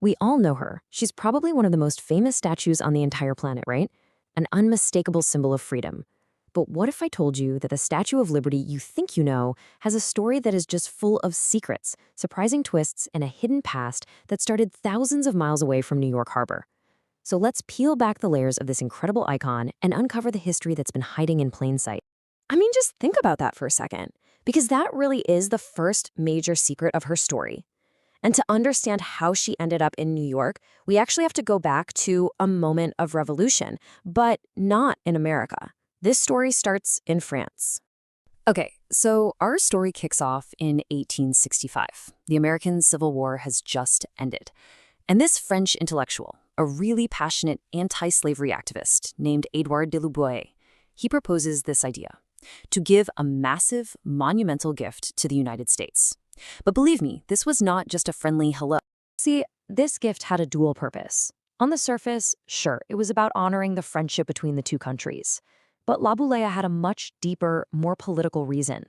We all know her. She's probably one of the most famous statues on the entire planet, right? An unmistakable symbol of freedom. But what if I told you that the Statue of Liberty you think you know has a story that is just full of secrets, surprising twists, and a hidden past that started thousands of miles away from New York Harbor? So let's peel back the layers of this incredible icon and uncover the history that's been hiding in plain sight. I mean, just think about that for a second, because that really is the first major secret of her story. And to understand how she ended up in New York, we actually have to go back to a moment of revolution, but not in America. This story starts in France. Okay, so our story kicks off in 1865. The American Civil War has just ended. And this French intellectual, a really passionate anti-slavery activist named Édouard de Louvois, he proposes this idea: to give a massive, monumental gift to the United States. But believe me, this was not just a friendly hello. See, this gift had a dual purpose. On the surface, sure, it was about honoring the friendship between the two countries. But La Boulea had a much deeper, more political reason.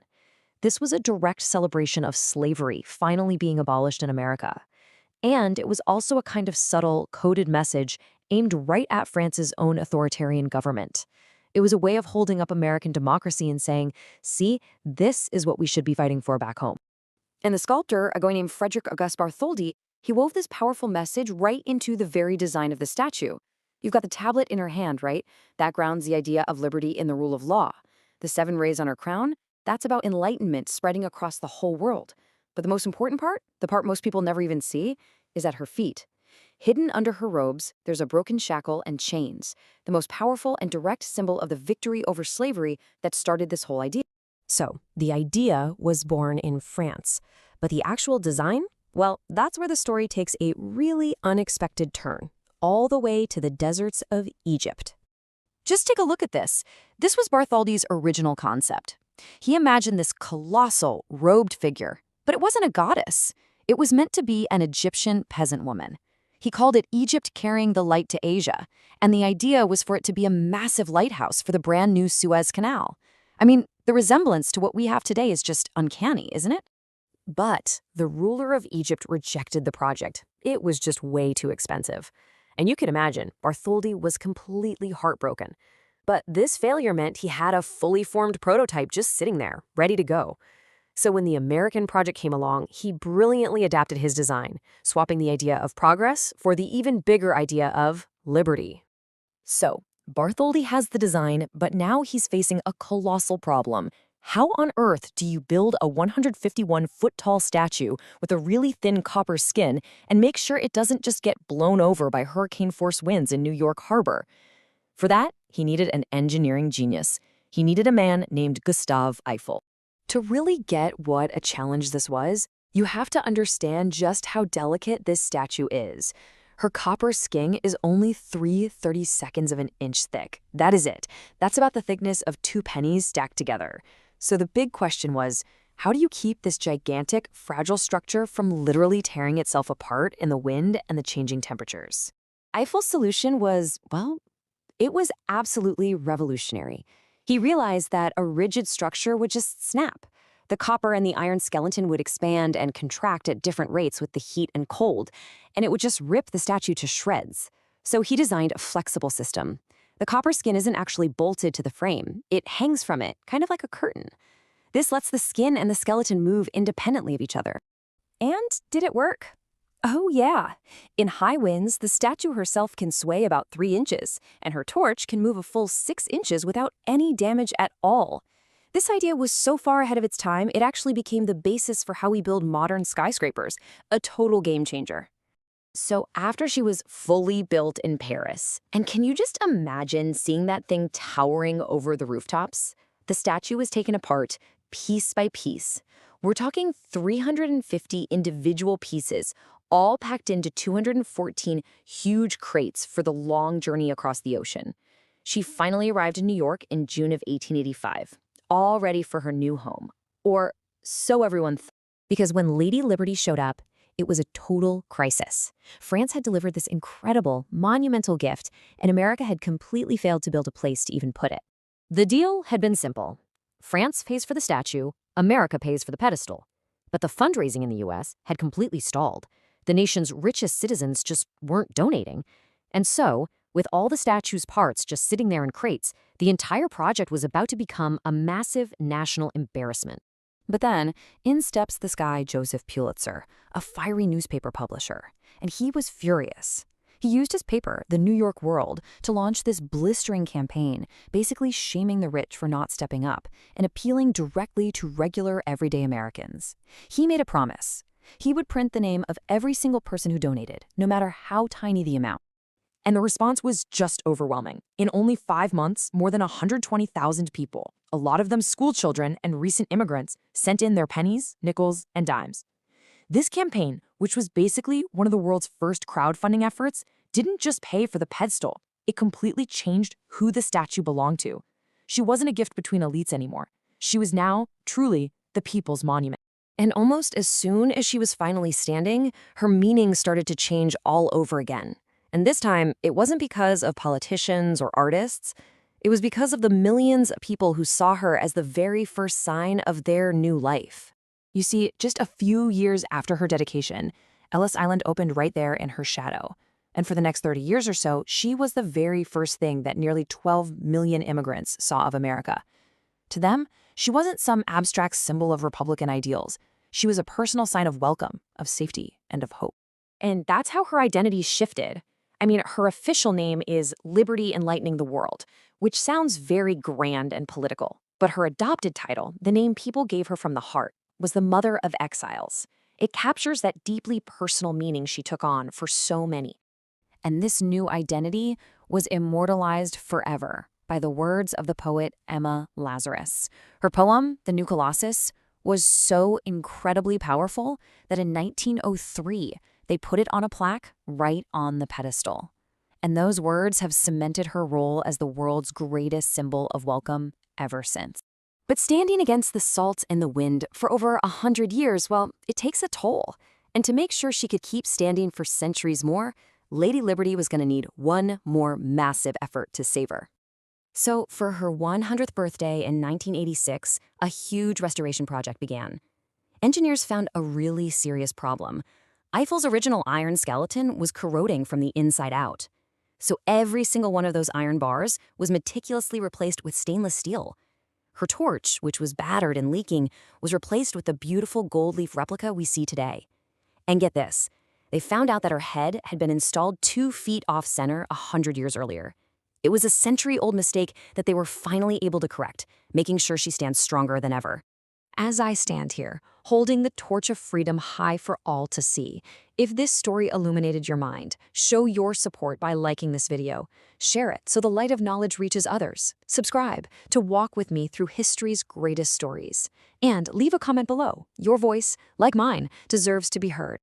This was a direct celebration of slavery finally being abolished in America. And it was also a kind of subtle, coded message aimed right at France's own authoritarian government. It was a way of holding up American democracy and saying, see, this is what we should be fighting for back home. And the sculptor, a guy named Frédéric Auguste Bartholdi, he wove this powerful message right into the very design of the statue. You've got the tablet in her hand, right? That grounds the idea of liberty in the rule of law. The 7 rays on her crown, that's about enlightenment spreading across the whole world. But the most important part, the part most people never even see, is at her feet. Hidden under her robes, there's a broken shackle and chains, the most powerful and direct symbol of the victory over slavery that started this whole idea. So, the idea was born in France, but the actual design? Well, that's where the story takes a really unexpected turn, all the way to the deserts of Egypt. Just take a look at this. This was Bartholdi's original concept. He imagined this colossal, robed figure, but it wasn't a goddess. It was meant to be an Egyptian peasant woman. He called it Egypt carrying the light to Asia, and the idea was for it to be a massive lighthouse for the brand new Suez Canal. I mean, the resemblance to what we have today is just uncanny, isn't it? But the ruler of Egypt rejected the project. It was just way too expensive. And you can imagine, Bartholdi was completely heartbroken. But this failure meant he had a fully formed prototype just sitting there, ready to go. So when the American project came along, he brilliantly adapted his design, swapping the idea of progress for the even bigger idea of liberty. So, Bartholdi has the design, but now he's facing a colossal problem. How on earth do you build a 151-foot-tall statue with a really thin copper skin and make sure it doesn't just get blown over by hurricane-force winds in New York Harbor? For that, he needed an engineering genius. He needed a man named Gustave Eiffel. To really get what a challenge this was, you have to understand just how delicate this statue is. Her copper skin is only 3/32 of an inch thick. That is it. That's about the thickness of 2 pennies stacked together. So the big question was, how do you keep this gigantic, fragile structure from literally tearing itself apart in the wind and the changing temperatures? Eiffel's solution was, well, it was absolutely revolutionary. He realized that a rigid structure would just snap. The copper and the iron skeleton would expand and contract at different rates with the heat and cold, and it would just rip the statue to shreds. So he designed a flexible system. The copper skin isn't actually bolted to the frame. It hangs from it, kind of like a curtain. This lets the skin and the skeleton move independently of each other. And did it work? Oh yeah. In high winds, the statue herself can sway about 3 inches, and her torch can move a full 6 inches without any damage at all. This idea was so far ahead of its time, it actually became the basis for how we build modern skyscrapers, a total game changer. So after she was fully built in Paris, and can you just imagine seeing that thing towering over the rooftops? The statue was taken apart piece by piece. We're talking 350 individual pieces, all packed into 214 huge crates for the long journey across the ocean. She finally arrived in New York in June of 1885. All ready for her new home. Or so everyone thought. Because when Lady Liberty showed up, it was a total crisis. France had delivered this incredible, monumental gift, and America had completely failed to build a place to even put it. The deal had been simple. France pays for the statue, America pays for the pedestal. But the fundraising in the US had completely stalled. The nation's richest citizens just weren't donating. And so, with all the statue's parts just sitting there in crates, the entire project was about to become a massive national embarrassment. But then, in steps this guy Joseph Pulitzer, a fiery newspaper publisher, and he was furious. He used his paper, the New York World, to launch this blistering campaign, basically shaming the rich for not stepping up and appealing directly to regular, everyday Americans. He made a promise. He would print the name of every single person who donated, no matter how tiny the amount. And the response was just overwhelming. In only 5 months, more than 120,000 people, a lot of them school children and recent immigrants, sent in their pennies, nickels, and dimes. This campaign, which was basically one of the world's first crowdfunding efforts, didn't just pay for the pedestal. It completely changed who the statue belonged to. She wasn't a gift between elites anymore. She was now, truly, the people's monument. And almost as soon as she was finally standing, her meaning started to change all over again. And this time, it wasn't because of politicians or artists. It was because of the millions of people who saw her as the very first sign of their new life. You see, just a few years after her dedication, Ellis Island opened right there in her shadow. And for the next 30 years or so, she was the very first thing that nearly 12 million immigrants saw of America. To them, she wasn't some abstract symbol of Republican ideals. She was a personal sign of welcome, of safety, and of hope. And that's how her identity shifted. I mean, her official name is Liberty Enlightening the World, which sounds very grand and political. But her adopted title, the name people gave her from the heart, was the Mother of Exiles. It captures that deeply personal meaning she took on for so many. And this new identity was immortalized forever by the words of the poet Emma Lazarus. Her poem, The New Colossus, was so incredibly powerful that in 1903, they put it on a plaque right on the pedestal. And those words have cemented her role as the world's greatest symbol of welcome ever since. But standing against the salt and the wind for over 100 years, well, it takes a toll. And to make sure she could keep standing for centuries more, Lady Liberty was going to need one more massive effort to save her. So for her 100th birthday in 1986, a huge restoration project began. Engineers found a really serious problem. Eiffel's original iron skeleton was corroding from the inside out. So every single one of those iron bars was meticulously replaced with stainless steel. Her torch, which was battered and leaking, was replaced with the beautiful gold leaf replica we see today. And get this, they found out that her head had been installed 2 feet off center 100 years earlier. It was a century-old mistake that they were finally able to correct, making sure she stands stronger than ever. As I stand here, holding the torch of freedom high for all to see, if this story illuminated your mind, show your support by liking this video. Share it so the light of knowledge reaches others. Subscribe to walk with me through history's greatest stories. And leave a comment below. Your voice, like mine, deserves to be heard.